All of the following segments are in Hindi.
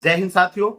जय हिंद साथियों।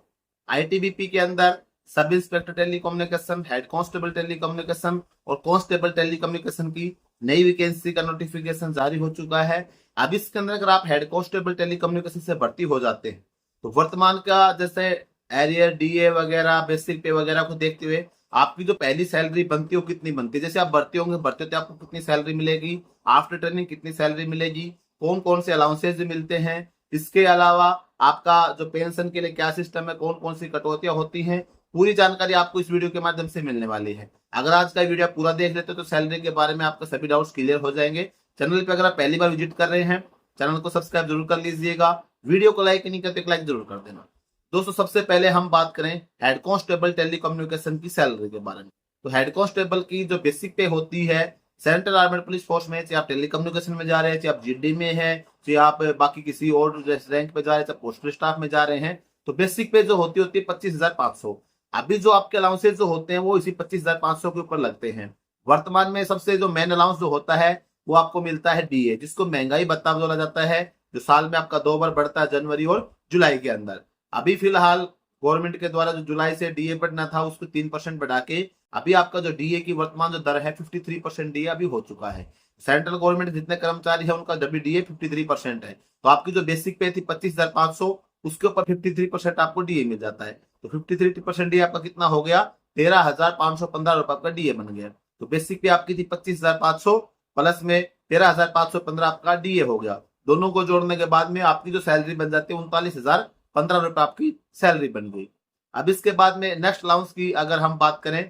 आईटीबीपी के अंदर sub inspector telecommunication, head constable telecommunication और कांस्टेबल टेलीकम्युनिकेशन की नई वैकेंसी का नोटिफिकेशन जारी हो चुका है। अब इसके अंदर अगर आप हेड कांस्टेबल टेलीकम्युनिकेशन से भर्ती हो जाते हैं तो वर्तमान का जैसे एरियर डीए वगैरह बेसिक पे वगैरह को देखते हुए आपकी जो पहली सैलरी बनती है वो कितनी बनती है। जैसे आप भर्ती होंगे, भर्ती होते आपको कितनी सैलरी मिलेगी, आफ्टर ट्रेनिंग कितनी सैलरी मिलेगी, कौन कौन से अलाउंसेज मिलते हैं, इसके अलावा आपका जो पेंशन के लिए क्या सिस्टम है, कौन कौन सी कटौतियां होती हैं, पूरी जानकारी आपको इस वीडियो के माध्यम से मिलने वाली है। अगर आज का वीडियो आप पूरा देख लेते हो तो सैलरी के बारे में आपका सभी डाउट्स क्लियर हो जाएंगे। चैनल पे अगर आप पहली बार विजिट कर रहे हैं, चैनल को सब्सक्राइब जरूर कर लीजिएगा। वीडियो को लाइक नहीं करते, लाइक जरूर कर देना। दोस्तों, सबसे पहले हम बात करें हेड कांस्टेबल टेलीकम्युनिकेशन की सैलरी के बारे में। तो हेड कांस्टेबल की जो बेसिक पे होती है सेंट्रल आर्मेड पुलिस फोर्स में, चाहे आप टेलीकम्युनिकेशन में जा रहे हैं, चाहे आप जीडी में है, चाहे आप बाकी किसी और रैंक पे जा रहे हैं, चाहे पोस्टल स्टाफ में जा रहे हैं, तो बेसिक पे जो होती है 25,500। अभी जो आपके अलाउंसेज जो होते हैं वो इसी 25,500 के ऊपर लगते हैं। वर्तमान में सबसे जो मेन अलाउंस जो होता है वो आपको मिलता है डीए, जिसको महंगाई भत्ता बोला जाता है, जो साल में आपका 2 बार बढ़ता है, जनवरी और जुलाई के अंदर। अभी फिलहाल गवर्नमेंट के द्वारा जो जुलाई से डीए बढ़ना था उसको 3% बढ़ा के अभी आपका जो डीए की वर्तमान जो दर है 53% डीए अभी हो चुका है। सेंट्रल गवर्नमेंट जितने कर्मचारी है उनका जब डीए 53% है, तो आपकी जो बेसिक पे थी 25,500, उसके ऊपर 53% आपको डीए मिल जाता है। तो 53% डीए आपका कितना हो गया, 13,515 रुपए आपका डीए बन गया। तो बेसिक पे आपकी थी 25,500 प्लस में 13,515 आपका डीए हो गया। दोनों को जोड़ने के बाद में आपकी जो सैलरी बन जाती है 39,015 रुपए आपकी सैलरी बन गई। अब इसके बाद में नेक्स्ट अलाउंस की अगर हम बात करें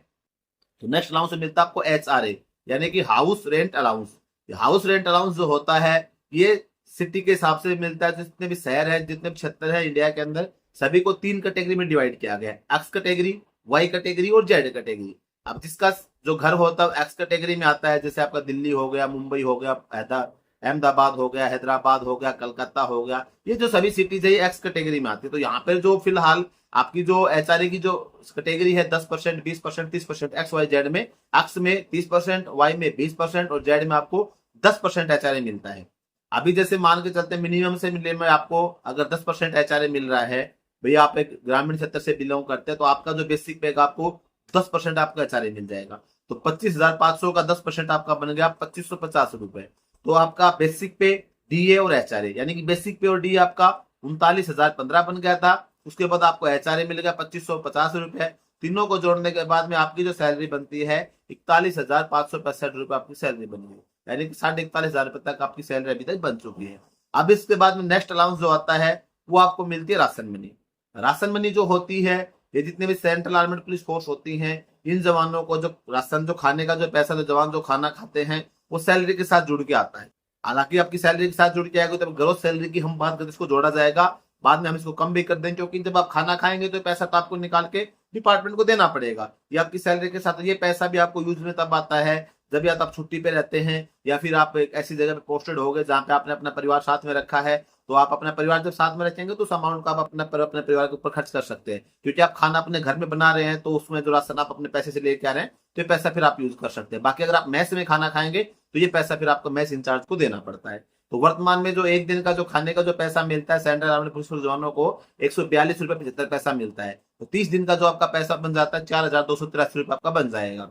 तो नेक्स्ट अलाउंस मिलता है आपको एचआरए, यानी कि house rent allowance. House rent allowance जो होता है ये सिटी के हिसाब से मिलता है। जितने भी शहर है, जितने भी क्षेत्र है इंडिया के अंदर, सभी को 3 कैटेगरी में डिवाइड किया गया है, एक्स कैटेगरी, वाई कैटेगरी और जेड कैटेगरी। अब जिसका जो घर होता है एक्स कैटेगरी में आता है, जैसे आपका दिल्ली हो गया, मुंबई हो गया, अहमदाबाद हो गया, हैदराबाद हो गया, कलकत्ता हो गया, ये जो सभी सिटीज है ये एक्स कैटेगरी में आती है। तो यहाँ पर जो फिलहाल आपकी जो एचआरए की जो कैटेगरी है 10%, 20%, 30%, एक्स वाई जेड में, एक्स में 30%, वाई में 20% और जेड में आपको 10% एचआरए मिलता है। अभी जैसे मान के चलते मिनिमम से मिले में आपको अगर 10% एचआरए मिल रहा है, भैया आप एक ग्रामीण क्षेत्र से बिलोंग करते हैं, तो आपका जो बेसिक पे आपको 10% आपका एचआरए मिल जाएगा। तो 25,500 का 10% आपका बन गया 2550 रुपए। तो आपका बेसिक पे, डीए और एचआरए, यानी कि बेसिक पे और डीए आपका 39,015 बन गया था। उसके बाद आपको एचआरए मिल गया 2550 रुपए। तीनों को जोड़ने के बाद में आपकी जो सैलरी बनती है 41,565 रुपए आपकी सैलरी बन गई, यानी कि 41,500 रुपए तक आपकी सैलरी अभी तक बन चुकी है। अब इसके बाद में नेक्स्ट अलाउंस जो आता है वो आपको मिलती है राशन मनी। राशन मनी जो होती है, ये जितने भी सेंट्रल आर्मेड पुलिस फोर्स होती हैं, इन जवानों को जो राशन, जो खाने का जो पैसा, जो जवान जो खाना खाते हैं वो सैलरी के साथ जुड़ के आता है। हालांकि आपकी सैलरी के साथ जुड़ के आएगा, तो ग्रोथ सैलरी की हम बात करते इसको जोड़ा जाएगा, बाद में हम इसको कम भी कर देंगे, क्योंकि जब आप खाना खाएंगे तो पैसा तो आपको निकाल के डिपार्टमेंट को देना पड़ेगा। ये आपकी सैलरी के साथ, ये पैसा भी आपको यूज में तब आता है जब या तो आप छुट्टी पे रहते हैं या फिर आप एक ऐसी जगह पे पोस्टेड हो गए जहाँ पे आपने अपना परिवार साथ में रखा है। तो आप अपना परिवार जब साथ में रखेंगे तो उस अमाउंट का आप अपने परिवार के ऊपर खर्च कर सकते हैं, क्योंकि आप खाना अपने घर में बना रहे हैं तो उसमें जो राशन आप अपने पैसे से लेके आ रहे हैं तो ये पैसा फिर आप यूज कर सकते हैं। बाकी अगर आप मैस में खाना खाएंगे तो ये पैसा फिर आपको मैस इंचार्ज को देना पड़ता है। तो वर्तमान में जो एक दिन का जो खाने का जो पैसा मिलता है सेंट्रल आर्मेड पुलिस जवानों को 142 रुपए 75 पैसा मिलता है। तो 30 दिन का जो आपका पैसा बन जाता है 4,283 रुपए आपका बन जाएगा।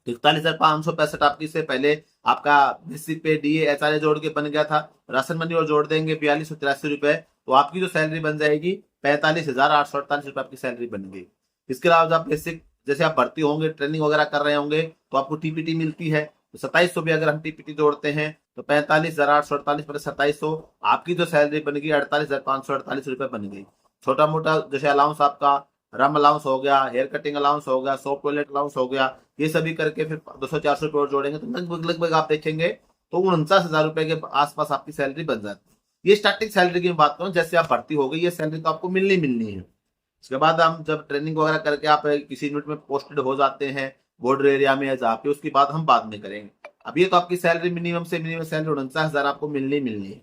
41,565 आपकी से पहले आपका बेसिक पे डीए एचआरए जोड़ के बन गया था, राशन मनी और जोड़ देंगे 4283 रुपए, तो आपकी जो सैलरी बन जाएगी 45,848 रुपए आपकी सैलरी बन गई। इसके अलावा आप बेसिक जैसे आप भर्ती होंगे, ट्रेनिंग वगैरह कर रहे होंगे, तो आपको टीपीटी मिलती है। तो 2700 भी अगर हम टीपीटी जोड़ते हैं तो 45,848 प्लस 2700 आपकी जो सैलरी बन गई 48,548 रुपए बन गई। छोटा मोटा जैसे अलाउंस आपका रम अलाउंस हो गया, हेयर कटिंग अलाउंस हो गया, सॉफ्ट टॉयलेट अलाउंस हो गया, ये सभी करके फिर 200-400 रुपए और जोड़ेंगे तो लगभग आप देखेंगे तो 49,000 रुपए के आसपास आपकी सैलरी बन जाती है। ये स्टार्टिंग सैलरी की बात करूं, जैसे आप भर्ती हो गई ये सैलरी तो आपको मिलनी है। उसके बाद हम जब ट्रेनिंग वगैरह करके आप किसी यूनिट में पोस्टेड हो जाते हैं बॉर्डर एरिया में या जहाँ पे, उसकी बात हम बाद में करेंगे। अब ये तो आपकी सैलरी मिनिमम से मिनिमम सैलरी 49,000 आपको मिलनी है।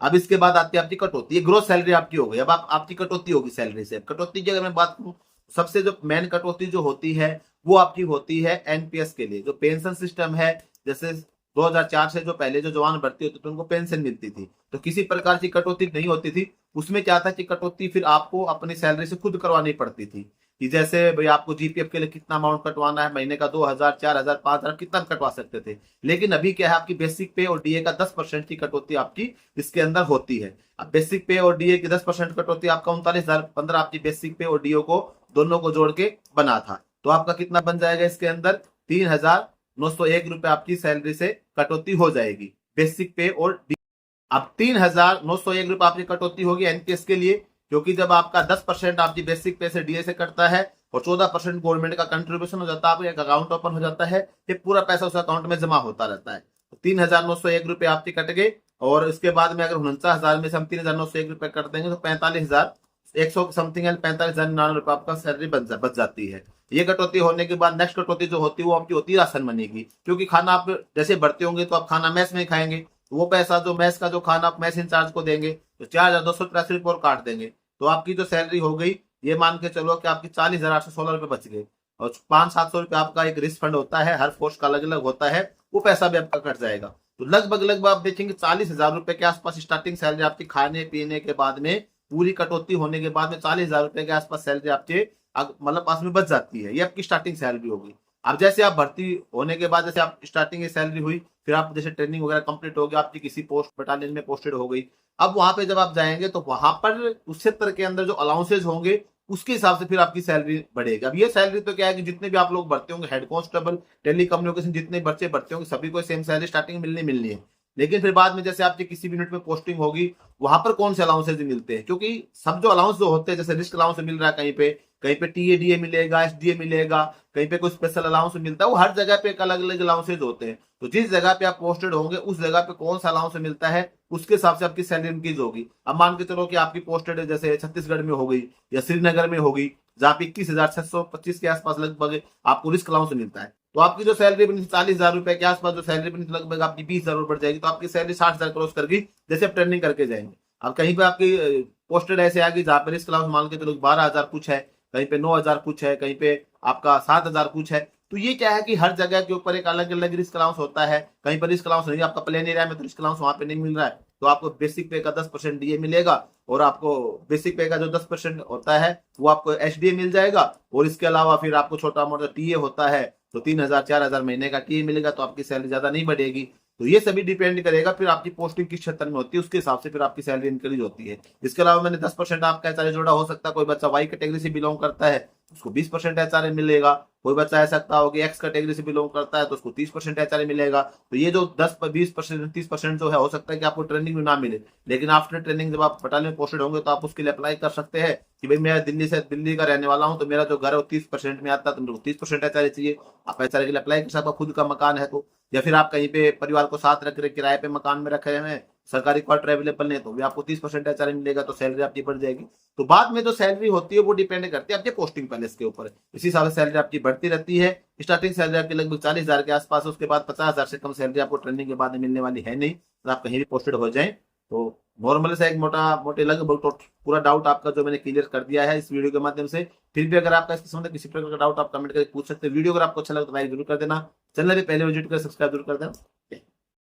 अब इसके बाद आती है आपकी कटौती, ये ग्रोथ सैलरी आपकी हो गई। अब आपकी कटौती होगी सैलरी से। कटौती की अगर मैं बात करूं, सबसे जो मेन कटौती जो होती है वो आपकी होती है एनपीएस के लिए, जो पेंशन सिस्टम है। जैसे 2004 से जो पहले जो जवान भर्ती होते थे उनको पेंशन मिलती थी, तो किसी प्रकार की कटौती नहीं होती थी, उसमें क्या था कि कटौती फिर आपको अपनी सैलरी से खुद करवानी पड़ती थी, कि जैसे भाई आपको जीपीएफ के लिए कितना अमाउंट कटवाना है, महीने का 2000, 4000, 5000 कितना कटवा सकते थे। लेकिन अभी क्या है, आपकी बेसिक पे और डीए का 10% की कटौती आपकी इसके अंदर होती है। अब बेसिक पे और डीए की 10% कटौती आपका 39,015 आपकी बेसिक पे और डीओ को दोनों को जोड़ के बना था। तो आपका कितना बन जाएगा इसके अंदर, 3,901 रुपए आपकी सैलरी से कटौती हो जाएगी बेसिक पे और। अब 3,901 रुपए आपकी कटौती होगी एनपीएस के लिए, क्योंकि जब आपका 10% आपकी बेसिक पे से डीए से कटता है और 14% गवर्नमेंट का कंट्रीब्यूशन हो जाता है, आपको एक अकाउंट ओपन हो जाता है, ये पूरा पैसा उस अकाउंट में जमा होता रहता है। तो 3,901 रुपए आपके कट गए, और इसके बाद में अगर 49,000 में से हम 3,901 रुपए कट देंगे तो 45,100 समथिंग 45,099 रुपए आपका सैलरी बच जाती है। ये कटौती होने के बाद नेक्स्ट कटौती जो होती है वो आपकी होती है राशन मनी की, क्योंकि खाना आप जैसे भर्ती होंगे तो आप खाना मैस में खाएंगे, वो पैसा जो मैस का जो खाना आप मैस इंचार्ज को देंगे तो 4,283 रुपये और काट देंगे, तो आपकी जो सैलरी हो गई, ये मान के चलो कि आपकी 40,816 रुपए बच गए। और 500-700 रुपए आपका एक रिस्क फंड होता है, हर पोस्ट का अलग अलग होता है, वो पैसा भी आपका कट जाएगा। तो लगभग आप देखेंगे 40,000 रुपए के आसपास स्टार्टिंग सैलरी आपकी खाने पीने के बाद में, पूरी कटौती होने के बाद में 40,000 रुपए के आसपास सैलरी आपके मतलब पास में बच जाती है। ये आपकी स्टार्टिंग सैलरी होगी। अब जैसे आप भर्ती होने के बाद, जैसे आप स्टार्टिंग की सैलरी हुई, फिर आप जैसे ट्रेनिंग वगैरह कंप्लीट हो गया, आपकी किसी पोस्ट बटालियन में पोस्टेड हो गई, अब वहां पे जब आप जाएंगे तो वहां पर उस क्षेत्र के अंदर जो अलाउंसेज होंगे उसके हिसाब से फिर आपकी सैलरी बढ़ेगी। अब ये सैलरी तो क्या है कि जितने भी आप लोग भर्ती होंगे, हेड कांस्टेबल, टेली कम्युनिकेशन, जितने बच्चे भर्ती होंगे सभी को सेम सैलरी स्टार्टिंग मिलनी है। लेकिन फिर बाद में जैसे आपकी किसी भी यूनिट में पोस्टिंग होगी, वहां पर कौन से अलाउंसेज मिलते हैं, क्योंकि सब जो अलाउंस जो होते हैं, जैसे रिस्क अलाउंस मिल रहा है कहीं पे टीएडीए मिलेगा, एसडीए मिलेगा, कहीं पे कोई स्पेशल अलाउंस मिलता है, वो हर जगह पे एक अलग अलग अलाउंसेज होते हैं। तो जिस जगह पे आप पोस्टेड होंगे उस जगह पे कौन सा अलाउंस मिलता है, उसके हिसाब से आपकी सैलरी इंक्रीज होगी। अब मान के चलो कि आपकी पोस्टेड जैसे छत्तीसगढ़ में हो गई या श्रीनगर में हो गई, जहाँ पे 21,625 के आसपास लगभग आपको रिस्क अलाउंस मिलता है, तो आपकी जो सैलरी बनी 40,000 रुपए के आसपास जो सैलरी बनी, लगभग आपकी 20,000 बढ़ जाएगी, तो आपकी सैलरी 60,000 क्रॉस कर गई जैसे आप ट्रेनिंग करके जाएंगे। अब कहीं पे आपकी पोस्टेड ऐसे आ गई जहाँ पे रिस्क अलाउंस मान के चलो 12,000 कुछ है, कहीं पे 9,000 कुछ है, कहीं पे आपका 7,000 कुछ है। तो ये क्या है कि हर जगह के ऊपर एक अलग अलग रिस्क अलाउंस होता है। कहीं पर रिस्क अलाउंस नहीं, आपका प्लेन एरिया में तो रिस्क अलाउंस वहां पे नहीं मिल रहा है, तो आपको बेसिक पे का 10% डीए मिलेगा, और आपको बेसिक पे का जो 10% होता है वो आपको एचडीए मिल जाएगा, और इसके अलावा फिर आपको छोटा मोटा टीए होता है, तो 3,000 4,000 महीने का टीए मिलेगा, तो आपकी सैलरी ज्यादा नहीं बढ़ेगी। तो ये सभी डिपेंड करेगा फिर आपकी पोस्टिंग किस क्षेत्र में होती है, उसके हिसाब से फिर आपकी सैलरी इंक्रीज होती है। इसके अलावा मैंने 10% आपका एचआरए जोड़ा हो सकता है, कोई बच्चा वाई कैटेगरी से बिलोंग करता है उसको 20% एचआरए मिलेगा, कोई बच्चा ऐसा सकता हो कि एक्स कैटेगरी से बिलोंग करता है तो उसको 30% एचआरए मिलेगा। तो ये जो 10-20% 30% जो है, हो सकता है कि आपको ट्रेनिंग में ना मिले, लेकिन आफ्टर ट्रेनिंग जब आप बटालियन में पोस्टेड होंगे तो आप उसके लिए अप्लाई कर सकते हैं कि भाई मैं दिल्ली का रहने वाला हूँ, तो मेरा जो घर है वो 30% में आता है, तो मेरे को 30% एचआरए चाहिए। आप एचआरए के लिए अप्लाई कर सकते हो, खुद का मकान है तो, या फिर आप कहीं पे परिवार को साथ रख रहे किराए पे मकान में रखे हुए हैं, सरकारी क्वार्टर अवेलेबल नहीं, तो भी आपको 30% एचआरए मिलेगा, तो सैलरी आपकी बढ़ जाएगी। तो बाद में जो सैलरी होती है वो डिपेंड करती है आपके पोस्टिंग पैलेस के ऊपर, इसी हिसाब से सैलरी आपकी बढ़ती रहती है। स्टार्टिंग सैलरी आपकी लगभग 40,000 के आसपास, उसके बाद 50,000 से कम सैलरी आपको ट्रेनिंग के बाद में मिलने वाली है नहीं, तो आप कहीं भी पोस्टेड हो जाए। तो नॉर्मल से एक मोटे लगभग तो पूरा डाउट आपका जो मैंने क्लियर कर दिया है इस वीडियो के माध्यम से। फिर भी अगर आपका इसके संबंध किसी प्रकार का डाउट आप कमेंट करके पूछ सकते हैं। वीडियो अगर आपको अच्छा लगा तो लाइक जरूर कर देना, चैनल भी पहले विजिट कर सब्सक्राइब जरूर कर देना।